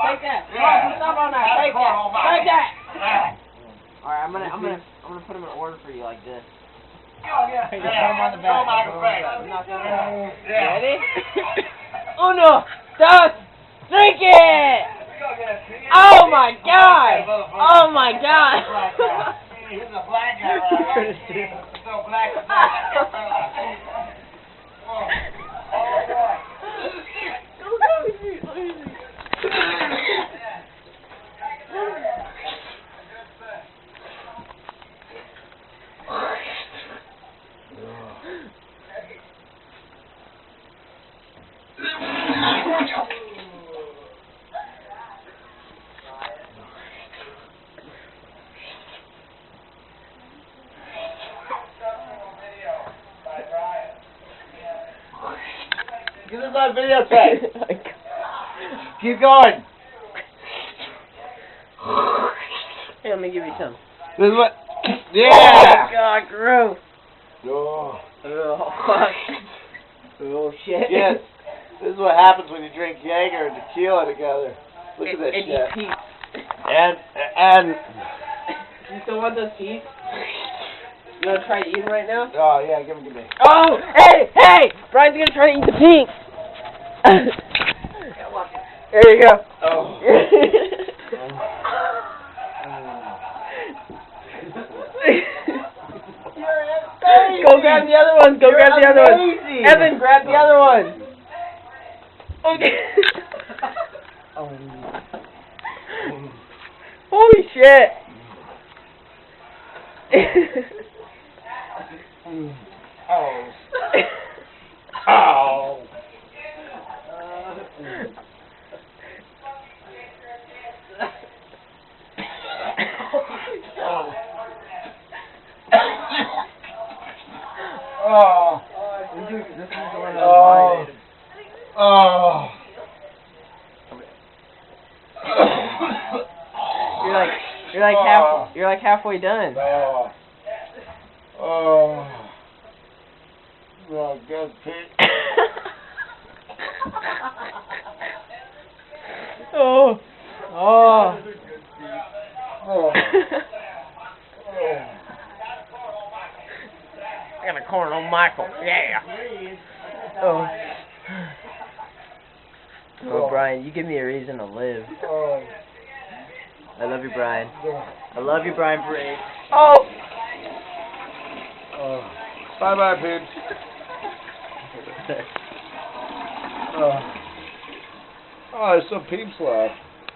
Take that. Yeah. Stop on that. Take that. Take that. Alright, I'm gonna put them in order for you like this. Yeah. Put them on the back. Ready? Uno, dos, drink it! Oh my god! Oh my god! He's a black guy. So black. This is my video tape. Keep going. Hey, let me give you some. This is what. Yeah. Oh god, gross. Oh. Oh fuck. Oh shit. Yes. This is what happens when you drink Jaeger and tequila together. Look at this shit. Peeps. And. You still want those peeps? You wanna try to eat them right now? Oh yeah, give me. Oh, hey! Brian's gonna try to eat the pink. There you go. Oh. Go grab the other one. Go grab the other one. Evan, grab the other one. Okay. Holy shit. Oh. Oh. Oh. This is the one Oh. Oh. You're like halfway done. Oh. Oh. Oh, good Pete. Oh. Oh. Oh. I got a corner on Michael. Yeah. Oh. Oh, Brian, you give me a reason to live. Oh. I love you, Brian. I love you, Brian Brave. Oh. Oh. Bye-bye, peeps. Oh, there's some peeps left.